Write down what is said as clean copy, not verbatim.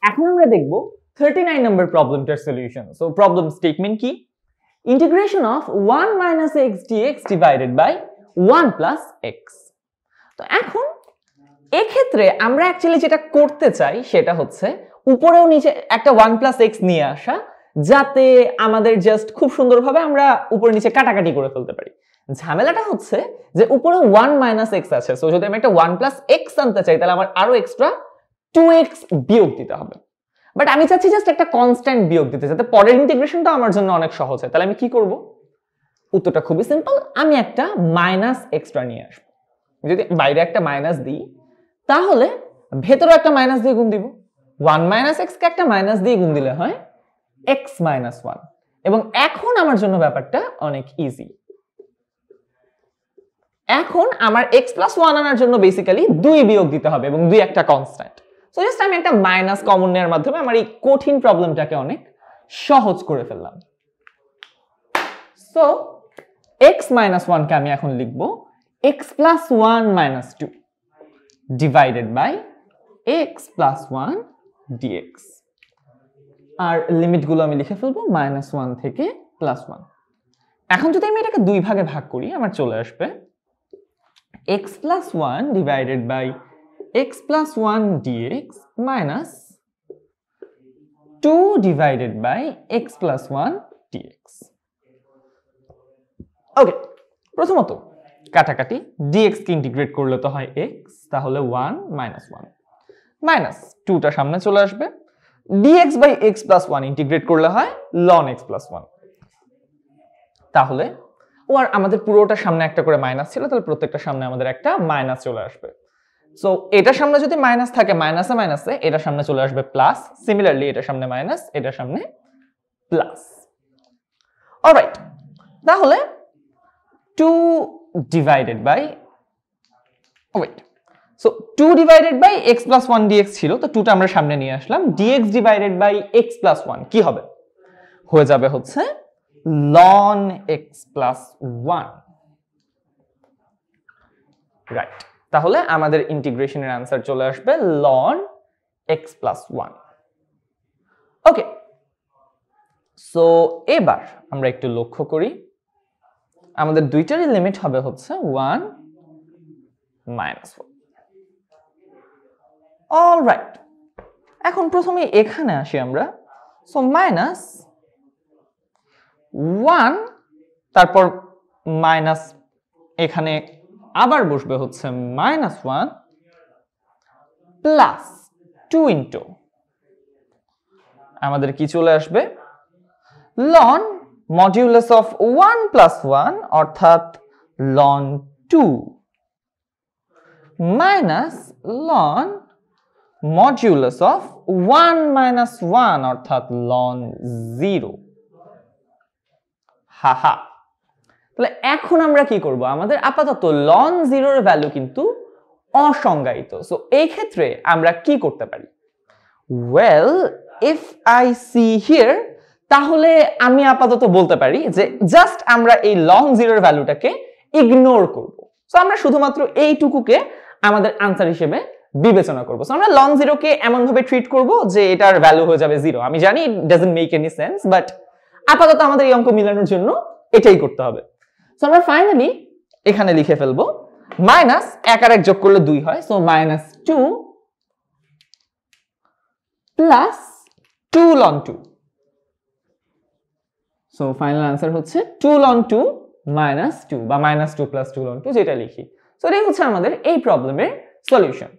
এখন আমরা দেখব 39 নম্বর প্রবলেমটার সলিউশন। সো প্রবলেম স্টেটমেন্ট কি? Integration of 1 minus x dx divided by 1 plus x। তো এখন এক্ষেত্রে আমরা অ্যাকচুয়ালি যেটা করতে চাই সেটা হচ্ছে উপরেও নিচে একটা 1 প্লাস x নিয়ে আসা, যাতে আমাদের জাস্ট খুব সুন্দরভাবে আমরা উপরে নিচে কাটাকাটি করে ফেলতে পারি। ঝামেলাটা হচ্ছে যে উপরে 1 মাইনাস x আছে, সো যদি আমি একটা 1 প্লাস x আনতে চাই তাহলে আমার আরো এক্সট্রা 2x বিয়োগ দিতে হবে। বাট আমি চাচ্ছি জাস্ট একটা কনস্ট্যান্ট বিয়োগ দিতে, যাতে পরের ইন্টিগ্রেশনটা আমার জন্য অনেক সহজ হয়। তাহলে আমি কি করব? উত্তরটা খুবই সিম্পল, আমি একটা মাইনাস এক্সট্রা নিয়ে আসবো। যদি বাইরে একটা মাইনাস দিই তাহলে ভেতরে একটা মাইনাস দিয়ে গুণ দিব। 1 মাইনাস x কে একটা মাইনাস দিয়ে গুণ দিলে হয় x মাইনাস 1। এবং এখন আমার জন্য ব্যাপারটা অনেক ইজি। এখন আমার x প্লাস 1 আনার জন্য বেসিক্যালি 2 বিয়োগ দিতে হবে এবং 2 একটা কনস্ট্যান্ট। সো জাস্ট আমি একটা মাইনাস কমন নেওয়ার মাধ্যমে আমার এই কঠিন প্রবলেমটাকে অনেক সহজ করে ফেললাম। সো x মাইনাস 1 কে আমি এখন লিখব x plus 1 minus 2 divided by x plus 1 dx। আর লিমিটগুলো আমি লিখে ফেলবো -1 থেকে +1। এখন যদি আমি এটাকে দুই ভাগে ভাগ করি আমার চলে আসবে x plus 1 divided by x plus 1 dx minus 2 divided by x plus 1 dx। Okay, প্রথমত কাটাকাটি, dx কে ইন্টিগ্রেট করলে তো হয় x, তাহলে 1 মাইনাস 1 মাইনাস 2টা সামনে চলে আসবে। dx বাই x প্লাস 1 ইন্টিগ্রেট করলে হয় ln x প্লাস 1। তাহলে আর আমাদের পুরোটা সামনে একটা করে মাইনাস ছিল, তাহলে প্রত্যেকটা সামনে আমাদের একটা মাইনাস চলে আসবে। সো এটার সামনে যদি মাইনাস থাকে মাইনাসে মাইনাসে এটার সামনে চলে আসবে প্লাস। সিমিলারলি এটার সামনে মাইনাস, এটার সামনে প্লাস। অলরাইট, তাহলে 2 divided by so 2 divided by x plus 1 dx ছিল, তো 2টা আমরা সামনে নিয়ে আসলাম। dx divided by x plus 1 কি হবে? হয়ে যাবে হচ্ছে ln x প্লাস 1। রাইট, তাহলে আমাদের ইন্টিগ্রেশনের আনসার চলে আসবে ln x প্লাস 1। ওকে, সো এবার আমরা একটু লক্ষ্য করি, আমাদের দুইটারই লিমিট হবে হচ্ছে 1 মাইনাস 1। অলরাইট, এখন প্রথমে এখানে আসি আমরা। সো মাইনাস 1, তারপর মাইনাস এখানে আবার বসবে হচ্ছে -1 প্লাস 2 ইন্টু আমাদের কি চলে আসবে ln মডিউলাস অফ 1 প্লাস 1 অর্থাৎ ln 2 minus ln modulus of 1 minus 1 অর্থাৎ ln 0। হাহা, তাহলে এখন আমরা কি করব? আমাদের আপাতত ln 0 এর ভ্যালু কিন্তু অসংজ্ঞায়িত। সো এই ক্ষেত্রে আমরা কি করতে পারি? Well, if I C here, তাহলে আমি আপাতত বলতে পারি যে জাস্ট আমরা এই ln 0 এর ভ্যালুটাকে ইগনোর করব। সো আমরা শুধুমাত্র এইটুকুকে আমাদের আনসার হিসেবে বিবেচনা করব। সো আমরা ln 0 কে এমন ভাবে ট্রিট করব যে এটার ভ্যালু হয়ে যাবে 0। আমি জানি it doesn't make any sense, but আপাতত আমাদের এই অঙ্ক মিলানোর জন্য এটাই করতে হবে। সো আমরা ফাইনালি এখানে লিখে ফেলবো মাইনাস 1 আর 1 যোগ করলে 2 হয়, so -2 plus 2 ln 2। So final answer হচ্ছে 2 ln 2 -2 বা -2 + 2 ln 2 যেটা লিখি। সো এটাই হচ্ছে আমাদের এই প্রবলেমের সলিউশন।